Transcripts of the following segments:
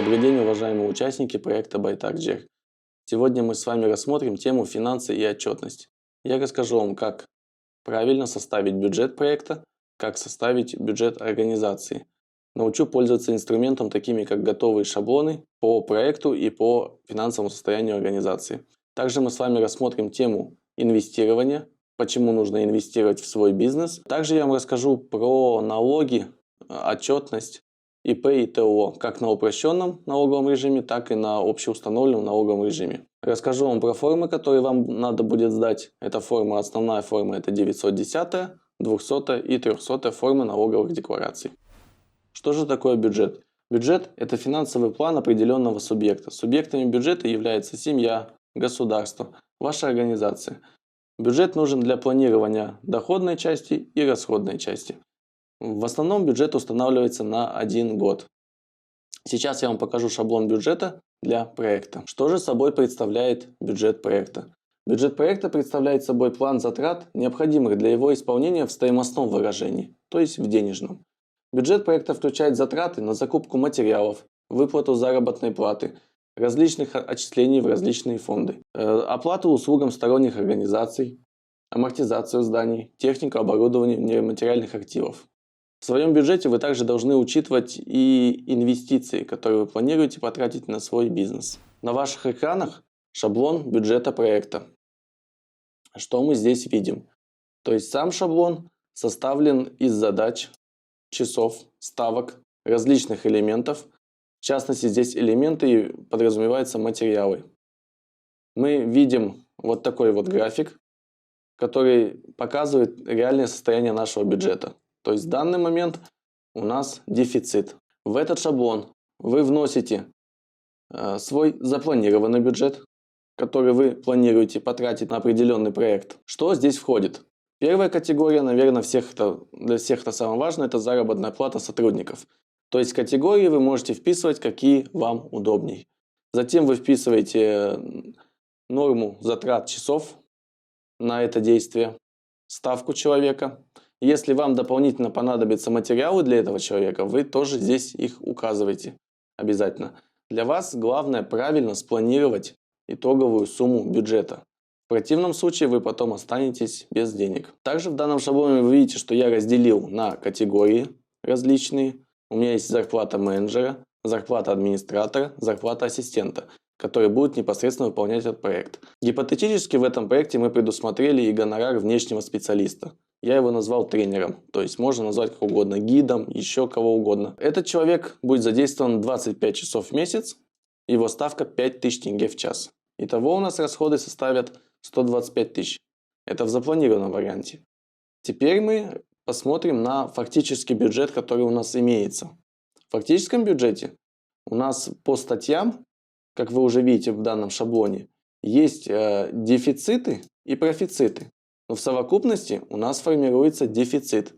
Добрый день, уважаемые участники проекта BuyTaxJER. Сегодня мы с вами рассмотрим тему финансы и отчетность. Я расскажу вам, как правильно составить бюджет проекта, как составить бюджет организации. Научу пользоваться инструментом, такими как готовые шаблоны по проекту и по финансовому состоянию организации. Также мы с вами рассмотрим тему инвестирования, почему нужно инвестировать в свой бизнес. Также я вам расскажу про налоги, отчетность, ИП и ТО, как на упрощенном налоговом режиме, так и на общеустановленном налоговом режиме. Расскажу вам про формы, которые вам надо будет сдать. Это форма, основная форма, это 910, 200 и 300 формы налоговых деклараций. Что же такое бюджет? Бюджет – это финансовый план определенного субъекта. Субъектами бюджета является семья, государство, ваша организация. Бюджет нужен для планирования доходной части и расходной части. В основном бюджет устанавливается на 1 год. Сейчас я вам покажу шаблон бюджета для проекта. Что же собой представляет бюджет проекта? Бюджет проекта представляет собой план затрат, необходимых для его исполнения в стоимостном выражении, то есть в денежном. Бюджет проекта включает затраты на закупку материалов, выплату заработной платы, различных отчислений в различные фонды, оплату услугам сторонних организаций, амортизацию зданий, технику, оборудование, нематериальных активов. В своем бюджете вы также должны учитывать и инвестиции, которые вы планируете потратить на свой бизнес. На ваших экранах шаблон бюджета проекта. Что мы здесь видим? То есть сам шаблон составлен из задач, часов, ставок, различных элементов. В частности, здесь элементы подразумеваются материалы. Мы видим вот такой вот график, который показывает реальное состояние нашего бюджета. То есть в данный момент у нас дефицит. В этот шаблон вы вносите свой запланированный бюджет, который вы планируете потратить на определенный проект. Что здесь входит? Первая категория, наверное, для всех это самое важное, это заработная плата сотрудников. То есть категории вы можете вписывать, какие вам удобней. Затем вы вписываете норму затрат часов на это действие, ставку человека. Если вам дополнительно понадобятся материалы для этого человека, вы тоже здесь их указываете обязательно. Для вас главное правильно спланировать итоговую сумму бюджета. В противном случае вы потом останетесь без денег. Также в данном шаблоне вы видите, что я разделил на категории различные. У меня есть зарплата менеджера, зарплата администратора, зарплата ассистента, который будет непосредственно выполнять этот проект. Гипотетически в этом проекте мы предусмотрели и гонорар внешнего специалиста. Я его назвал тренером, то есть можно назвать как угодно, гидом, еще кого угодно. Этот человек будет задействован 25 часов в месяц, его ставка 5000 тенге в час. Итого у нас расходы составят 125 тысяч. Это в запланированном варианте. Теперь мы посмотрим на фактический бюджет, который у нас имеется. В фактическом бюджете у нас по статьям, как вы уже видите в данном шаблоне, есть дефициты и профициты. Но в совокупности у нас формируется дефицит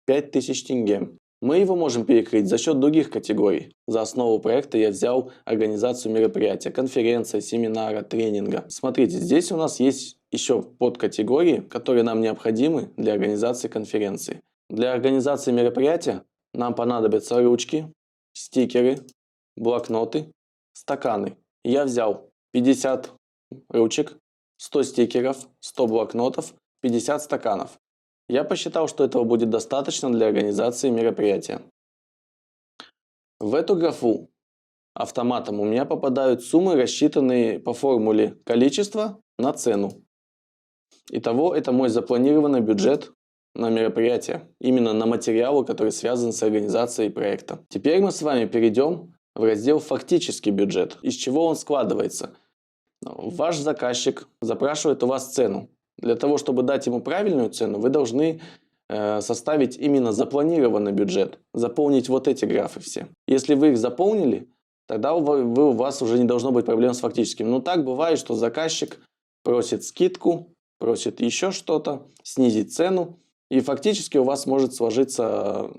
5000 тенге. Мы его можем перекрыть за счет других категорий. За основу проекта я взял организацию мероприятия, конференция, семинара, тренинга. Смотрите, здесь у нас есть еще подкатегории, которые нам необходимы для организации конференции. Для организации мероприятия нам понадобятся ручки, стикеры, блокноты, стаканы. Я взял 50 ручек, 100 стикеров, 100 блокнотов, 50 стаканов. Я посчитал, что этого будет достаточно для организации мероприятия. В эту графу автоматом у меня попадают суммы, рассчитанные по формуле количество на цену. Итого это мой запланированный бюджет на мероприятие, именно на материалы, которые связаны с организацией проекта. Теперь мы с вами перейдем в раздел «Фактический бюджет». Из чего он складывается? Ваш заказчик запрашивает у вас цену. Для того, чтобы дать ему правильную цену, вы должны составить именно запланированный бюджет, заполнить вот эти графы все. Если вы их заполнили, тогда у вас уже не должно быть проблем с фактическим. Но так бывает, что заказчик просит скидку, просит еще что-то, снизить цену, и фактически у вас может сложиться,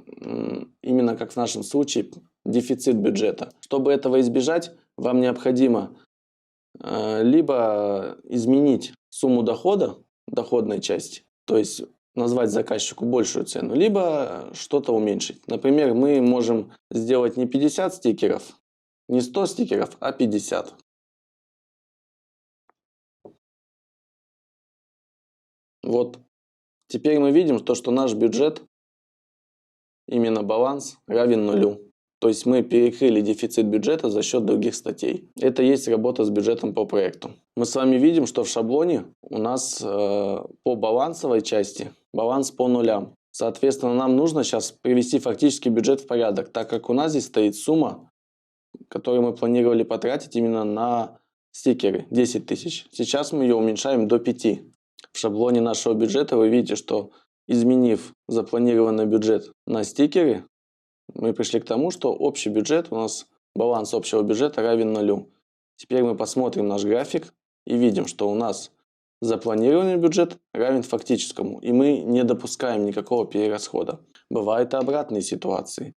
именно как в нашем случае, дефицит бюджета. Чтобы этого избежать, вам необходимо либо изменить сумму дохода, доходной части, то есть назвать заказчику большую цену, либо что-то уменьшить. Например, мы можем сделать не 50 стикеров, Не 100 стикеров, а 50. Вот. Теперь мы видим то, что наш бюджет, именно баланс, равен нулю. То есть мы перекрыли дефицит бюджета за счет других статей. Это есть работа с бюджетом по проекту. Мы с вами видим, что в шаблоне у нас по балансовой части баланс по нулям. Соответственно, нам нужно сейчас привести фактический бюджет в порядок, так как у нас здесь стоит сумма, которую мы планировали потратить именно на стикеры, 10 тысяч. Сейчас мы ее уменьшаем до 5. В шаблоне нашего бюджета вы видите, что изменив запланированный бюджет на стикеры, мы пришли к тому, что общий бюджет у нас, баланс общего бюджета равен нулю. Теперь мы посмотрим наш график и видим, что у нас запланированный бюджет равен фактическому, и мы не допускаем никакого перерасхода. Бывают и обратные ситуации,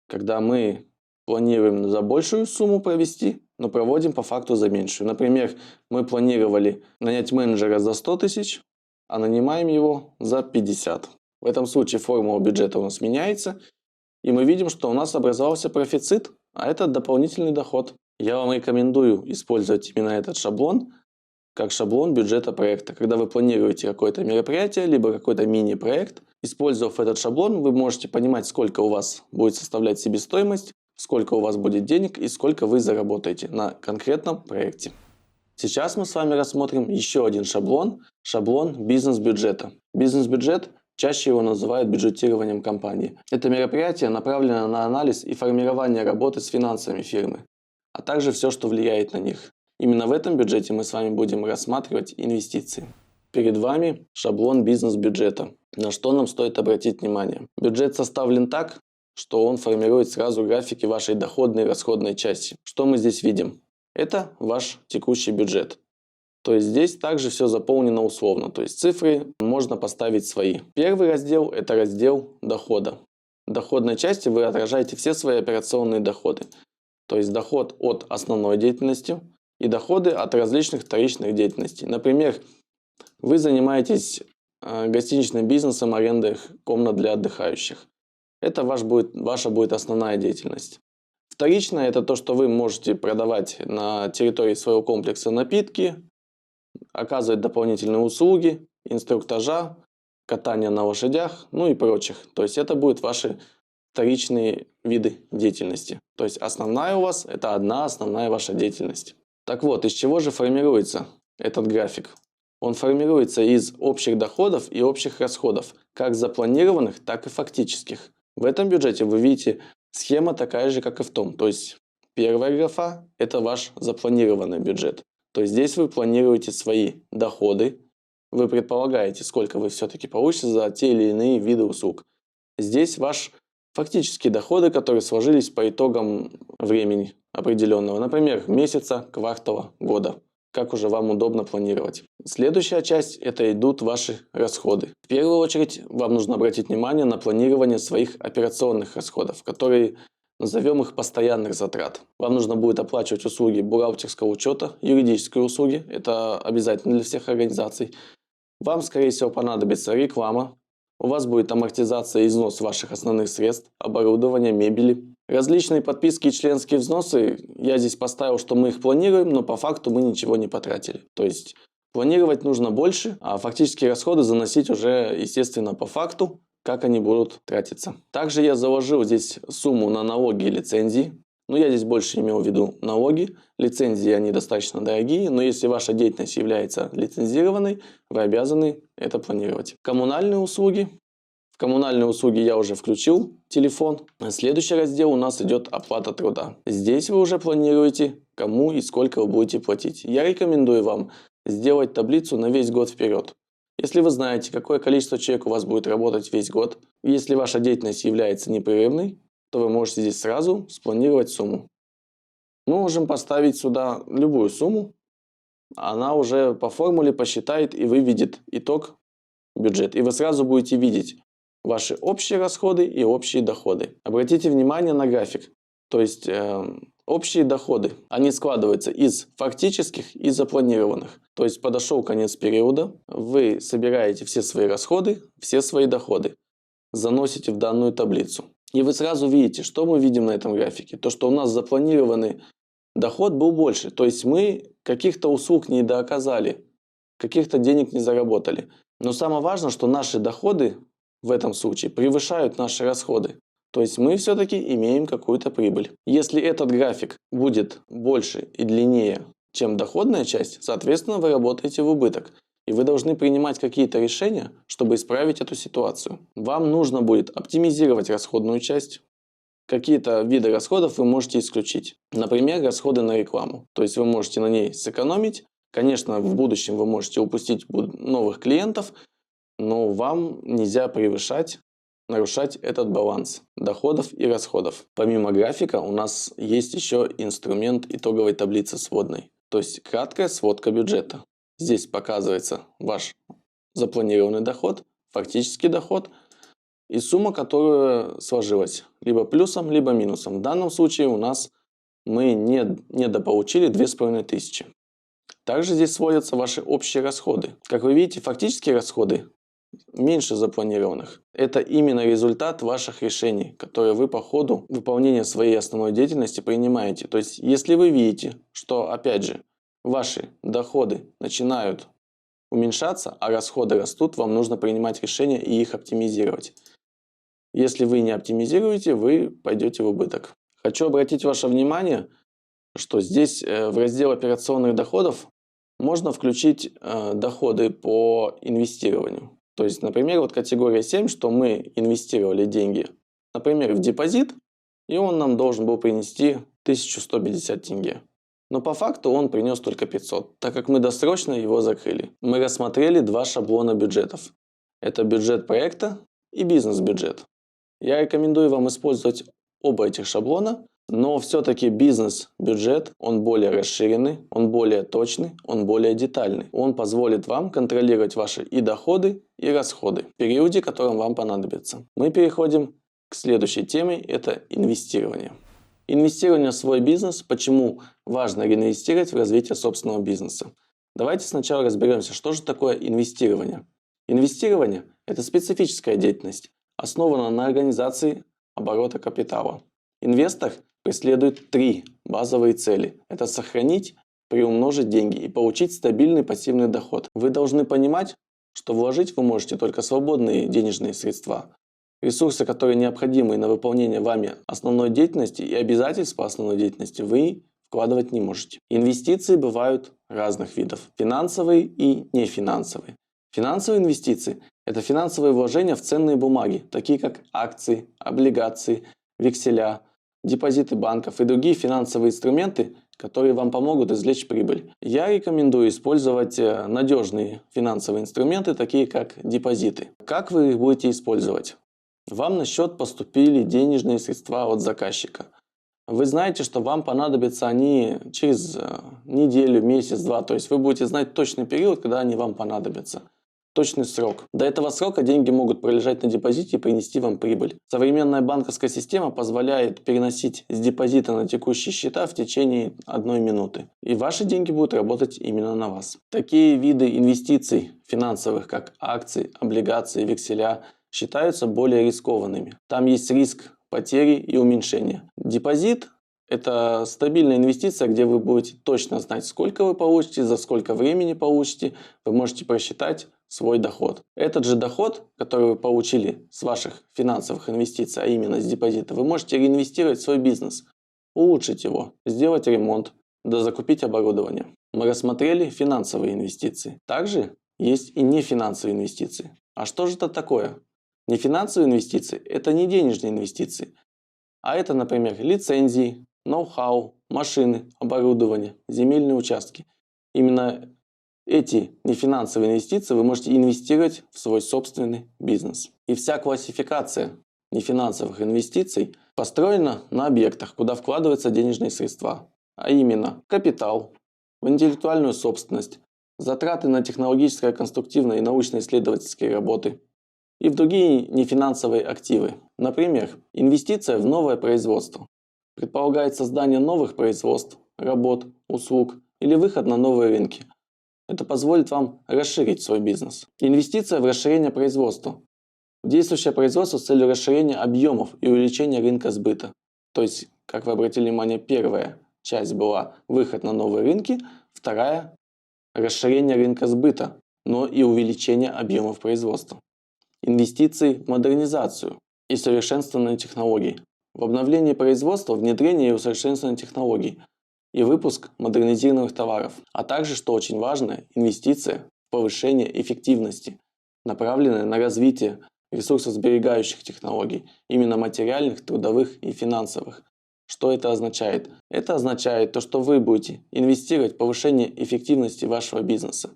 когда мы планируем за большую сумму провести, но проводим по факту за меньшую. Например, мы планировали нанять менеджера за 100 тысяч, а нанимаем его за 50. В этом случае формула бюджета у нас меняется, и мы видим, что у нас образовался профицит, а это дополнительный доход. Я вам рекомендую использовать именно этот шаблон, как шаблон бюджета проекта. Когда вы планируете какое-то мероприятие, либо какой-то мини-проект, использовав этот шаблон, вы можете понимать, сколько у вас будет составлять себестоимость, сколько у вас будет денег и сколько вы заработаете на конкретном проекте. Сейчас мы с вами рассмотрим еще один шаблон, шаблон бизнес-бюджета. Бизнес-бюджет, чаще его называют бюджетированием компании. Это мероприятие направлено на анализ и формирование работы с финансами фирмы, а также все, что влияет на них. Именно в этом бюджете мы с вами будем рассматривать инвестиции. Перед вами шаблон бизнес-бюджета. На что нам стоит обратить внимание? Бюджет составлен так, что он формирует сразу графики вашей доходной и расходной части. Что мы здесь видим? Это ваш текущий бюджет. То есть здесь также все заполнено условно, то есть цифры можно поставить свои. Первый раздел – это раздел дохода. В доходной части вы отражаете все свои операционные доходы. То есть доход от основной деятельности и доходы от различных вторичных деятельностей. Например, вы занимаетесь гостиничным бизнесом, арендой комнат для отдыхающих. Это ваша будет основная деятельность. Вторичное – это то, что вы можете продавать на территории своего комплекса напитки, оказывать дополнительные услуги, инструктажа, катание на лошадях, ну и прочих. То есть это будут ваши вторичные виды деятельности. То есть основная у вас – это одна основная ваша деятельность. Так вот, из чего же формируется этот график? Он формируется из общих доходов и общих расходов, как запланированных, так и фактических. В этом бюджете вы видите схема такая же, как и в том. То есть первая графа – это ваш запланированный бюджет. То есть здесь вы планируете свои доходы, вы предполагаете, сколько вы все-таки получите за те или иные виды услуг. Здесь ваши фактические доходы, которые сложились по итогам времени определенного, например, месяца, квартала, года, как уже вам удобно планировать. Следующая часть – это идут ваши расходы. В первую очередь вам нужно обратить внимание на планирование своих операционных расходов, которые назовем их постоянных затрат. Вам нужно будет оплачивать услуги бухгалтерского учета, юридические услуги, это обязательно для всех организаций. Вам, скорее всего, понадобится реклама, у вас будет амортизация и износ ваших основных средств, оборудования, мебели. Различные подписки и членские взносы, я здесь поставил, что мы их планируем, но по факту мы ничего не потратили. То есть планировать нужно больше, а фактические расходы заносить уже, естественно, по факту, как они будут тратиться. Также я заложил здесь сумму на налоги и лицензии. Но я здесь больше имел в виду налоги. Лицензии они достаточно дорогие, но если ваша деятельность является лицензированной, вы обязаны это планировать. Коммунальные услуги. В коммунальные услуги я уже включил телефон. Следующий раздел у нас идет оплата труда. Здесь вы уже планируете, кому и сколько вы будете платить. Я рекомендую вам сделать таблицу на весь год вперед. Если вы знаете, какое количество человек у вас будет работать весь год, если ваша деятельность является непрерывной, то вы можете здесь сразу спланировать сумму. Мы можем поставить сюда любую сумму, она уже по формуле посчитает и выведет итог бюджет. И вы сразу будете видеть ваши общие расходы и общие доходы. Обратите внимание на график. То есть общие доходы, они складываются из фактических и запланированных. То есть подошел конец периода, вы собираете все свои расходы, все свои доходы, заносите в данную таблицу. И вы сразу видите, что мы видим на этом графике. То, что у нас запланированы доход был больше. То есть мы каких-то услуг не дооказали, каких-то денег не заработали. Но самое важное, что наши доходы в этом случае превышают наши расходы. То есть мы все-таки имеем какую-то прибыль. Если этот график будет больше и длиннее, чем доходная часть, соответственно, вы работаете в убыток. И вы должны принимать какие-то решения, чтобы исправить эту ситуацию. Вам нужно будет оптимизировать расходную часть. Какие-то виды расходов вы можете исключить. Например, расходы на рекламу. То есть вы можете на ней сэкономить. Конечно, в будущем вы можете упустить новых клиентов, но вам нельзя нарушать этот баланс доходов и расходов. Помимо графика у нас есть еще инструмент итоговой таблицы сводной. То есть краткая сводка бюджета. Здесь показывается ваш запланированный доход, фактический доход и сумма, которая сложилась либо плюсом, либо минусом. В данном случае у нас мы недополучили 2500. Также здесь сводятся ваши общие расходы. Как вы видите, фактические расходы меньше запланированных. Это именно результат ваших решений, которые вы по ходу выполнения своей основной деятельности принимаете. То есть, если вы видите, что, опять же, ваши доходы начинают уменьшаться, а расходы растут, вам нужно принимать решения и их оптимизировать. Если вы не оптимизируете, вы пойдете в убыток. Хочу обратить ваше внимание, что здесь в раздел операционных доходов можно включить доходы по инвестированию. То есть, например, вот категория 7, что мы инвестировали деньги, например, в депозит, и он нам должен был принести 1150 тенге. Но по факту он принес только 500, так как мы досрочно его закрыли. Мы рассмотрели два шаблона бюджетов. Это бюджет проекта и бизнес-бюджет. Я рекомендую вам использовать оба этих шаблона, но все-таки бизнес-бюджет, он более расширенный, он более точный, он более детальный. Он позволит вам контролировать ваши и доходы, и расходы в периоде, которым вам понадобится. Мы переходим к следующей теме, это инвестирование. Инвестирование в свой бизнес. Почему важно реинвестировать в развитие собственного бизнеса? Давайте сначала разберемся, что же такое инвестирование. Инвестирование – это специфическая деятельность, основана на организации оборота капитала. Инвестор преследует три базовые цели. Это сохранить, приумножить деньги и получить стабильный пассивный доход. Вы должны понимать, что вложить вы можете только свободные денежные средства. Ресурсы, которые необходимы на выполнение вами основной деятельности и обязательств по основной деятельности, вы вкладывать не можете. Инвестиции бывают разных видов. Финансовые и нефинансовые. Финансовые инвестиции – это финансовые вложения в ценные бумаги, такие как акции, облигации, векселя, депозиты банков и другие финансовые инструменты, которые вам помогут извлечь прибыль. Я рекомендую использовать надежные финансовые инструменты, такие как депозиты. Как вы их будете использовать? Вам на счет поступили денежные средства от заказчика. Вы знаете, что вам понадобятся они через неделю, месяц, два. То есть вы будете знать точный период, когда они вам понадобятся. Точный срок. До этого срока деньги могут пролежать на депозите и принести вам прибыль. Современная банковская система позволяет переносить с депозита на текущие счета в течение 1 минуты. И ваши деньги будут работать именно на вас. Такие виды инвестиций финансовых, как акции, облигации, векселя, считаются более рискованными. Там есть риск потери и уменьшения. Депозит – это стабильная инвестиция, где вы будете точно знать, сколько вы получите, за сколько времени получите. Вы можете просчитать свой доход. Этот же доход, который вы получили с ваших финансовых инвестиций, а именно с депозита, вы можете реинвестировать в свой бизнес, улучшить его, сделать ремонт, дозакупить оборудование. Мы рассмотрели финансовые инвестиции. Также есть и нефинансовые инвестиции. А что же это такое? Нефинансовые инвестиции – это не денежные инвестиции, а это, например, лицензии, ноу-хау, машины, оборудование, земельные участки. Именно эти нефинансовые инвестиции вы можете инвестировать в свой собственный бизнес. И вся классификация нефинансовых инвестиций построена на объектах, куда вкладываются денежные средства, а именно капитал, в интеллектуальную собственность, затраты на технологические, конструктивные и научно-исследовательские работы и в другие нефинансовые активы. Например, инвестиция в новое производство предполагает создание новых производств, работ, услуг или выход на новые рынки. Это позволит вам расширить свой бизнес. Инвестиция в расширение производства. Действующее производство с целью расширения объемов и увеличения рынка сбыта. То есть, как вы обратили внимание, первое часть была выход на новые рынки, вторая – расширение рынка сбыта, но и увеличение объемов производства. Инвестиции в модернизацию и совершенствование технологий. В обновлении производства, внедрение и усовершенствование технологий и выпуск модернизированных товаров, а также, что очень важно, инвестиция в повышение эффективности, направленная на развитие ресурсосберегающих технологий, именно материальных, трудовых и финансовых. Что это означает? Это означает то, что вы будете инвестировать в повышение эффективности вашего бизнеса.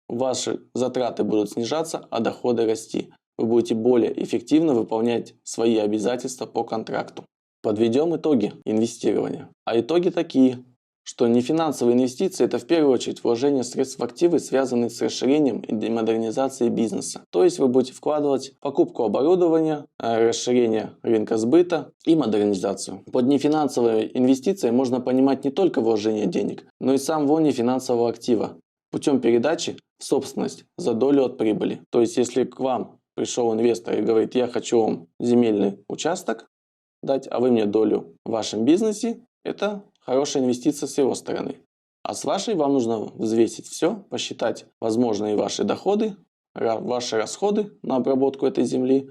Ваши затраты будут снижаться, а доходы расти. Вы будете более эффективно выполнять свои обязательства по контракту. Подведем итоги инвестирования. А итоги такие, что нефинансовые инвестиции – это в первую очередь вложение средств в активы, связанные с расширением и модернизацией бизнеса. То есть вы будете вкладывать в покупку оборудования, расширение рынка сбыта и модернизацию. Под нефинансовой инвестицией можно понимать не только вложение денег, но и самого нефинансового актива путем передачи в собственность за долю от прибыли. То есть если к вам пришел инвестор и говорит: я хочу вам земельный участок дать, а вы мне долю в вашем бизнесе, это хорошая инвестиция с его стороны. А с вашей вам нужно взвесить все, посчитать возможные ваши доходы, ваши расходы на обработку этой земли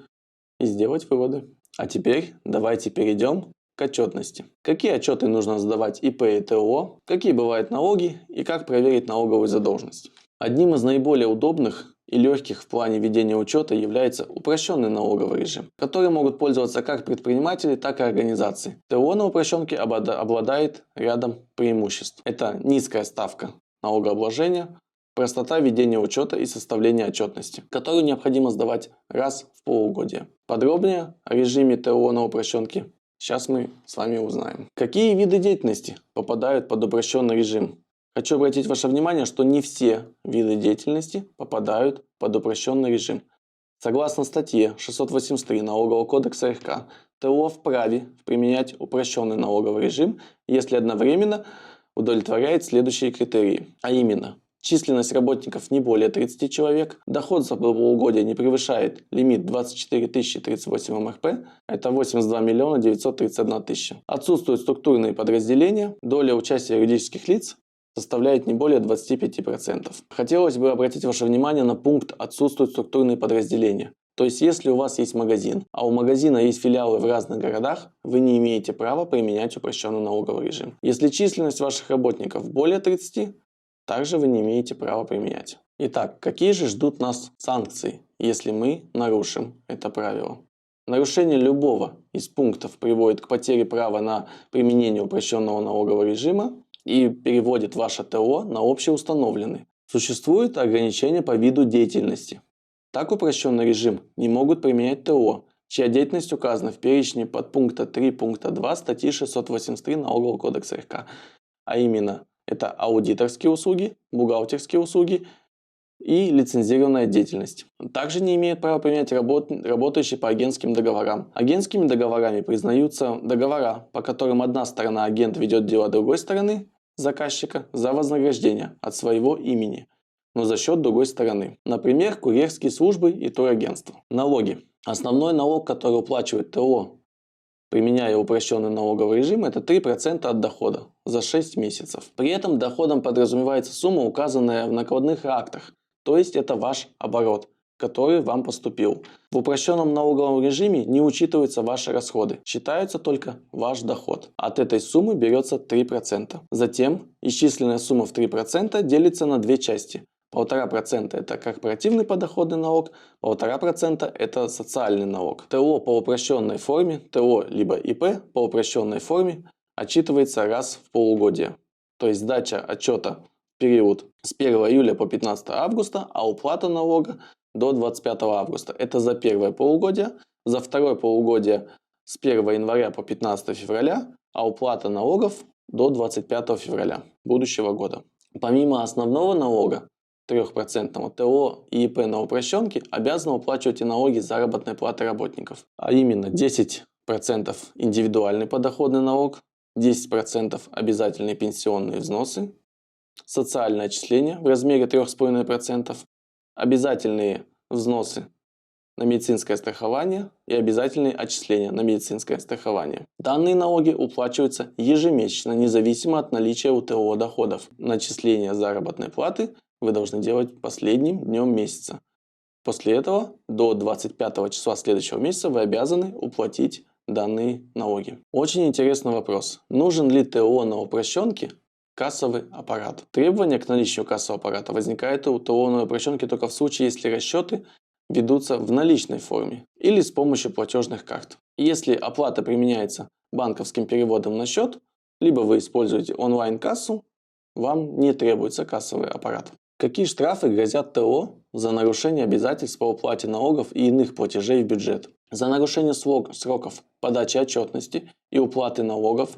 и сделать выводы. А теперь давайте перейдем к отчетности. Какие отчеты нужно сдавать ИП и ТО, какие бывают налоги и как проверить налоговую задолженность. Одним из наиболее удобных и легких в плане ведения учета является упрощенный налоговый режим, который могут пользоваться как предприниматели, так и организации. ТО на упрощенке обладает рядом преимуществ. Это низкая ставка налогообложения, простота ведения учета и составления отчетности, которую необходимо сдавать раз в полугодие. Подробнее о режиме ТО на упрощенке сейчас мы с вами узнаем. Какие виды деятельности попадают под упрощенный режим? Хочу обратить ваше внимание, что не все виды деятельности попадают под упрощенный режим. Согласно статье 683 Налогового кодекса РК, ТО вправе применять упрощенный налоговый режим, если одновременно удовлетворяет следующие критерии, а именно: численность работников не более 30 человек, доход за полугодие не превышает лимит 24 038 МРП, это 82 931 тысяча. Отсутствуют структурные подразделения, доля участия юридических лиц составляет не более 25%. Хотелось бы обратить ваше внимание на пункт «Отсутствуют структурные подразделения». То есть, если у вас есть магазин, а у магазина есть филиалы в разных городах, вы не имеете права применять упрощенный налоговый режим. Если численность ваших работников более 30, также вы не имеете права применять. Итак, какие же ждут нас санкции, если мы нарушим это правило? Нарушение любого из пунктов приводит к потере права на применение упрощенного налогового режима и переводит ваше ТО на общеустановленный. Существуют ограничения по виду деятельности. Так упрощенный режим не могут применять ТО, чья деятельность указана в перечне подпункта 3 пункта 2 статьи 683 Налогового кодекса РК. А именно, это аудиторские услуги, бухгалтерские услуги и лицензированная деятельность. Также не имеют права применять работающие по агентским договорам. Агентскими договорами признаются договора, по которым одна сторона агент ведет дело другой стороны, заказчика, за вознаграждение от своего имени, но за счет другой стороны. Например, курьерские службы и турагентства. Налоги. Основной налог, который уплачивает ТО, применяя упрощенный налоговый режим, это 3% от дохода за 6 месяцев. При этом доходом подразумевается сумма, указанная в накладных актах, то есть это ваш оборот, который вам поступил. В упрощенном налоговом режиме не учитываются ваши расходы, считается только ваш доход. От этой суммы берется 3%. Затем исчисленная сумма в 3% делится на две части. 1,5% это корпоративный подоходный налог, 1,5% это социальный налог. ТО по упрощенной форме, ТО либо ИП по упрощенной форме отчитывается раз в полугодие. То есть сдача отчета в период с 1 июля по 15 августа, а уплата налога до 25 августа. Это за первое полугодие. За второе полугодие с 1 января по 15 февраля, а уплата налогов до 25 февраля будущего года. Помимо основного налога, 3% ТО и ИП на упрощенке обязаны уплачивать и налоги с заработной платы работников. А именно 10% индивидуальный подоходный налог, 10% обязательные пенсионные взносы, социальное отчисление в размере 3,5%, обязательные взносы на медицинское страхование и обязательные отчисления на медицинское страхование. Данные налоги уплачиваются ежемесячно, независимо от наличия у ТО доходов. Начисление заработной платы вы должны делать последним днем месяца. После этого до 25 числа следующего месяца вы обязаны уплатить данные налоги. Очень интересный вопрос. Нужен ли ТО на упрощенке кассовый аппарат? Требование к наличию кассового аппарата возникает у ТО на упрощенке только в случае, если расчеты ведутся в наличной форме или с помощью платежных карт. Если оплата применяется банковским переводом на счет, либо вы используете онлайн-кассу, вам не требуется кассовый аппарат. Какие штрафы грозят ТО за нарушение обязательств по уплате налогов и иных платежей в бюджет? За нарушение сроков подачи отчетности и уплаты налогов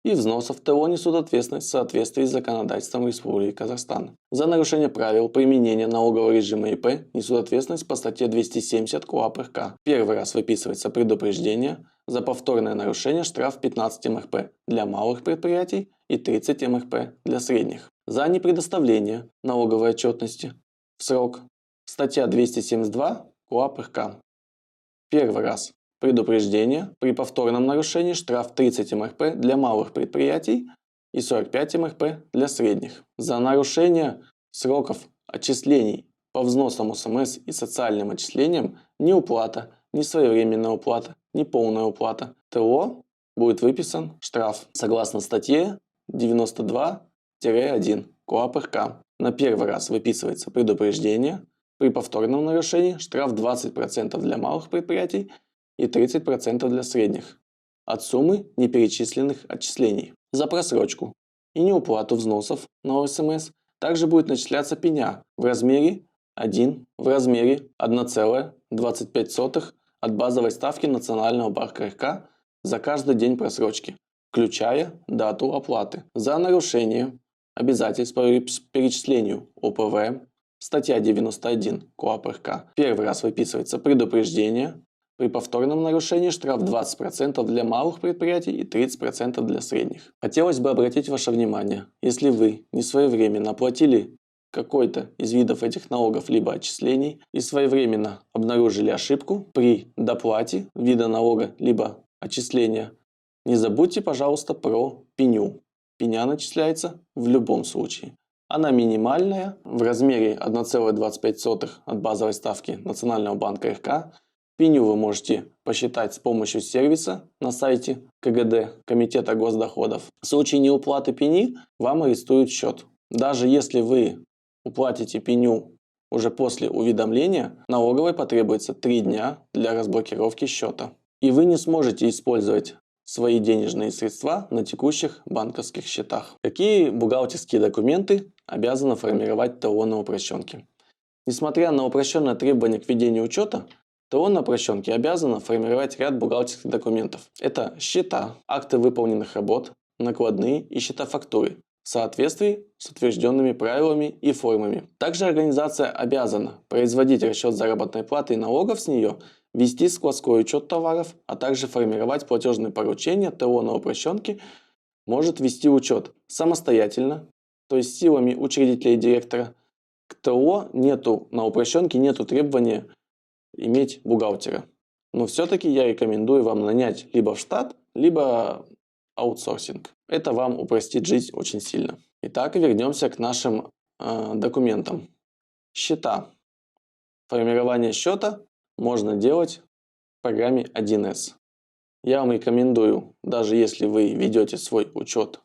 и взносов ТО несут ответственность в соответствии с законодательством Республики Казахстан. За нарушение правил применения налогового режима ИП несут ответственность по статье 270 КоАП РК. Первый раз выписывается предупреждение, за повторное нарушение штраф 15 МРП для малых предприятий и 30 МРП для средних. За непредоставление налоговой отчетности в срок статья 272 КоАП РК. Первый раз предупреждение, при повторном нарушении штраф 30 МРП для малых предприятий и 45 МРП для средних. За нарушение сроков отчислений по взносам СМС и социальным отчислениям неуплата, несвоевременная уплата, неполная уплата ТО будет выписан штраф согласно статье 92-1 КоАП РК. На первый раз выписывается предупреждение, при повторном нарушении штраф 20% для малых предприятий и 30% для средних от суммы неперечисленных отчислений. За просрочку и неуплату взносов на ОСМС также будет начисляться пеня в размере 1,25 от базовой ставки Национального банка РК за каждый день просрочки, включая дату оплаты. За нарушение обязательств по перечислению ОПВ статья 91 КоАП РК. Первый раз выписывается предупреждение, при повторном нарушении штраф 20% для малых предприятий и 30% для средних. Хотелось бы обратить ваше внимание, если вы не своевременно оплатили какой-то из видов этих налогов либо отчислений и своевременно обнаружили ошибку при доплате вида налога либо отчисления, не забудьте, пожалуйста, про пеню. Пеня начисляется в любом случае. Она минимальная в размере 1,25 от базовой ставки Национального банка РК. Пеню вы можете посчитать с помощью сервиса на сайте КГД, Комитета госдоходов. В случае неуплаты пени вам арестуют счет. Даже если вы уплатите пеню уже после уведомления, налоговой потребуется 3 дня для разблокировки счета. И вы не сможете использовать свои денежные средства на текущих банковских счетах. Какие бухгалтерские документы обязаны формировать ТО на упрощенке? Несмотря на упрощенное требование к ведению учета, ТО на упрощенке обязано формировать ряд бухгалтерских документов. Это счета, акты выполненных работ, накладные и счета-фактуры в соответствии с утвержденными правилами и формами. Также организация обязана производить расчет заработной платы и налогов с нее, вести складской учет товаров, а также формировать платежные поручения. ТО на упрощенке может вести учет самостоятельно, то есть силами учредителя и директора. К ТО на упрощенке нету требования иметь бухгалтера. Но все-таки я рекомендую вам нанять либо в штат, либо аутсорсинг. Это вам упростит жизнь очень сильно. Итак, вернемся к нашим документам. Счета. Формирование счета можно делать в программе 1С. Я вам рекомендую, даже если вы ведете свой учет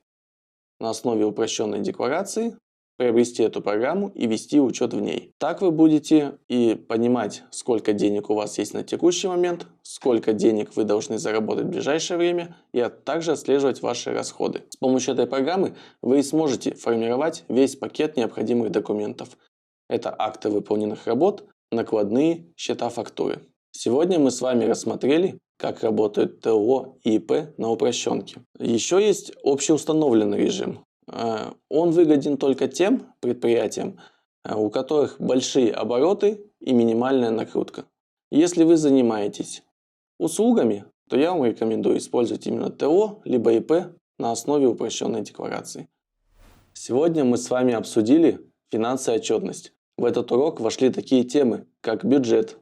на основе упрощенной декларации, приобрести эту программу и вести учет в ней. Так вы будете и понимать, сколько денег у вас есть на текущий момент, сколько денег вы должны заработать в ближайшее время, и также отслеживать ваши расходы. С помощью этой программы вы сможете формировать весь пакет необходимых документов. Это акты выполненных работ, накладные, счета, фактуры. Сегодня мы с вами рассмотрели, как работают ТО и ИП на упрощенке. Еще есть общеустановленный режим. Он выгоден только тем предприятиям, у которых большие обороты и минимальная накрутка. Если вы занимаетесь услугами, то я вам рекомендую использовать именно ТО либо ИП на основе упрощенной декларации. Сегодня мы с вами обсудили финансы и отчетность. В этот урок вошли такие темы, как бюджет,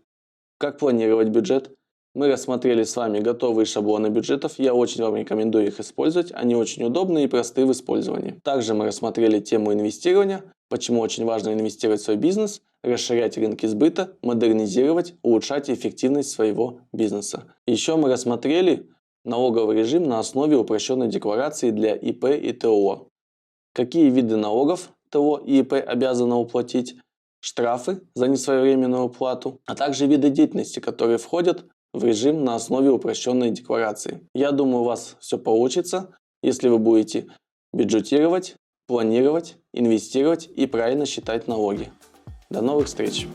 Как планировать бюджет? Мы рассмотрели с вами готовые шаблоны бюджетов, я очень вам рекомендую их использовать, они очень удобны и просты в использовании. Также мы рассмотрели тему инвестирования, почему очень важно инвестировать в свой бизнес, расширять рынки сбыта, модернизировать, улучшать эффективность своего бизнеса. Еще мы рассмотрели налоговый режим на основе упрощенной декларации для ИП и ТО. Какие виды налогов ТО и ИП обязаны уплатить, штрафы за несвоевременную уплату, а также виды деятельности, которые входят в режим на основе упрощенной декларации. Я думаю, у вас все получится, если вы будете бюджетировать, планировать, инвестировать и правильно считать налоги. До новых встреч!